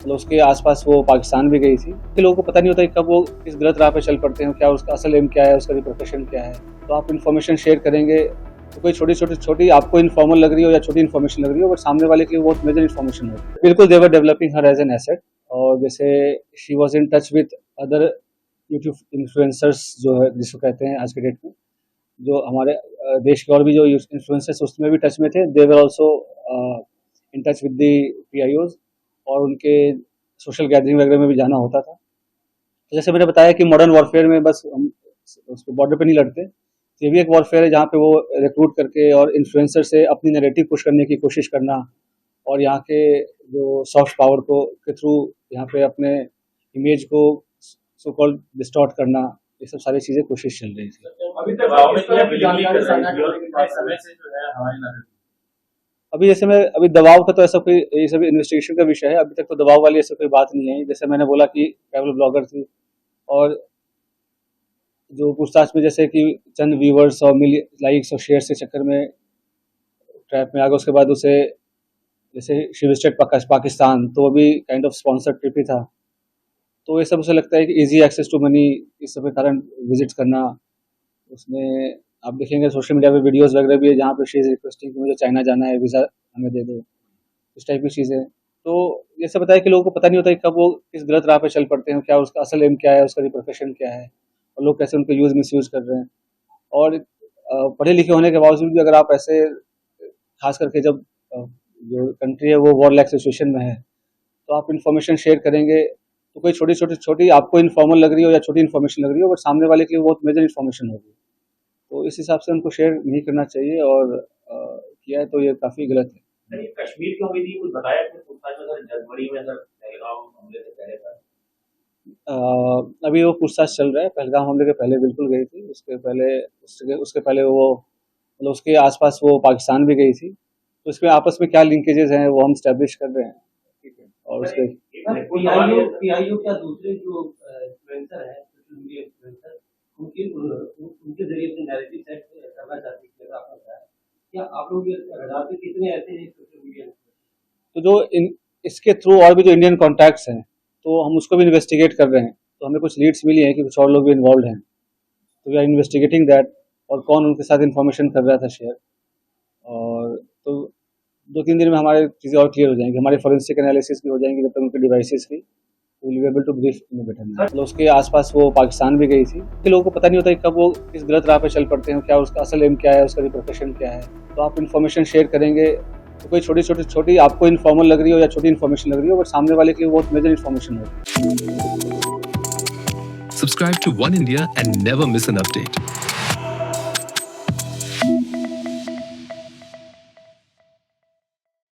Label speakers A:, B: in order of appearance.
A: मतलब उसके आसपास वो पाकिस्तान भी गई थी। कि लोगों को पता नहीं होता कि कब वो किस गलत राह पे चल पड़ते हैं, क्या उसका असल एम क्या है, उसका रिपरकशन क्या है। तो आप इन्फॉर्मेशन शेयर करेंगे तो कोई छोटी आपको इन्फॉर्मल लग रही हो या छोटी इन्फॉर्मेशन लग रही हो, बट सामने वाले के लिए बहुत मेजर इन्फॉर्मेशन होती है। बिल्कुल they were developing her as an asset. और जैसे she was in touch with other YouTube influencers जो है जिसको कहते हैं आज के डेट में, जो हमारे देश के और भी जो इन्फ्लुएंसर्स उसमें भी टच में थे। They were also in touch with the PIOs और उनके सोशल गैदरिंग वगैरह में भी जाना होता था। तो जैसे मैंने बताया कि मॉडर्न वॉरफेयर में बस हम उस बॉर्डर पे नहीं लड़ते, तो ये भी एक वॉरफेयर है जहाँ पे वो रिक्रूट करके और इन्फ्लुएंसर से अपनी नैरेटिव पुश करने की कोशिश करना और यहाँ के जो सॉफ्ट पावर को के थ्रू यहाँ पे अपने इमेज को सो कॉल्ड डिस्टॉर्ट करना, ये सब सारी चीज़ें कोशिश चल रही थी।
B: अभी तक समय से जो है हमारी
A: अभी जैसे मैं अभी दबाव का तो ऐसा कोई, ये सभी इन्वेस्टिगेशन का विषय है। अभी तक तो दबाव वाली ऐसा कोई बात नहीं है। जैसे मैंने बोला कि ट्रैवल ब्लॉगर थी और जो पूछताछ में जैसे कि चंद व्यूवर्स और लाइक्स और शेयर के चक्कर में ट्रैप में आ गया, उसके बाद उसे जैसे शी विजिटेड पाकिस्तान, तो अभी काइंड ऑफ स्पॉन्सर्ड ट्रिप ही था। तो ये सब उसे लगता है कि इजी एक्सेस टू मनी, इस सब के कारण विजिट करना। उसमें आप देखेंगे सोशल मीडिया पे वीडियोस वगैरह भी है जहाँ पे शी इज रिक्वेस्टिंग कि मुझे चाइना जाना है, वीज़ा हमें दे दो, इस टाइप की चीज़ें। तो ये सब बताया कि लोगों को पता नहीं होता कि कब वो किस गलत राह पे चल पड़ते हैं, क्या उसका असल एम क्या है, उसका रिपरकशन क्या है, और लोग कैसे उनको मिसयूज़ कर रहे हैं। और पढ़े लिखे होने के बावजूद भी अगर आप ऐसे, खास करके जब जो कंट्री है वो वॉर लाइक सिचुएशन में है, तो आप इन्फॉर्मेशन शेयर करेंगे तो कोई छोटी आपको इन्फॉर्मल लग रही हो या छोटी इन्फॉर्मेशन लग रही हो, बट सामने वाले के लिए बहुत मेजर इन्फॉर्मेशन होगी। तो इस हिसाब से उनको शेयर नहीं करना चाहिए, और किया है तो ये काफ़ी गलत है।
B: कश्मीर क्यों हुई थी कुछ बताया आपने? पूछताछ में सर जनवरी में सर पहलगाम हमले से पहले था।
A: अभी वो पूछताछ चल रहा है। पहलगाम हमले के पहले बिल्कुल गई थी, उसके पहले वो मतलब उसके आसपास वो पाकिस्तान भी गई थी। तो इसमें आपस में क्या लिंकेजेस हैं वो हम स्टैब्लिश कर रहे हैं, ठीक है। और उसके
C: PIO क्या दूसरे जो इन्फ्लुएंसर हैं, सोशल मीडिया इन्फ्लुएंसर, उनके जरिए अपने नैरेटिव सेट करना चाहते हैं, जैसा आपने बताया। क्या आप लोग ये रडार पे कितने ऐसे हैं सोशल मीडिया इन्फ्लुएंसर?
A: तो जो इसके थ्रू और भी जो इंडियन कॉन्टैक्ट्स हैं, तो हम उसको भी इन्वेस्टिगेट कर रहे हैं। तो हमें कुछ लीड्स मिली हैं कि कुछ और लोग भी इन्वॉल्व हैं, तो वी आर इन्वेस्टिगेटिंग दैट, और कौन उनके साथ इन्फॉर्मेशन कर रहा था शेयर। और तो 2-3 दिन में हमारे चीज़ें और क्लियर हो जाएंगी, हमारे फोरेंसिक एनालिसिस भी हो जाएंगे जब तक उनके डिवाइसेस की, will be able to brief in better. मतलब उसके आसपास वो पाकिस्तान भी गई थी। कि लोगों को पता नहीं होता कि कब वो किस गलत राह पे चल पड़ते हैं, क्या उसका असल एम क्या है, उसका रिपरकशन क्या है। तो आप इन्फॉर्मेशन शेयर करेंगे तो कोई छोटी आपको इन्फॉर्मल लग रही हो या छोटी इन्फॉर्मेशन लग रही हो, बट सामने वाले के लिए बहुत मेजर इन्फॉर्मेशन होती है।
D: Subscribe to One India and never miss an update.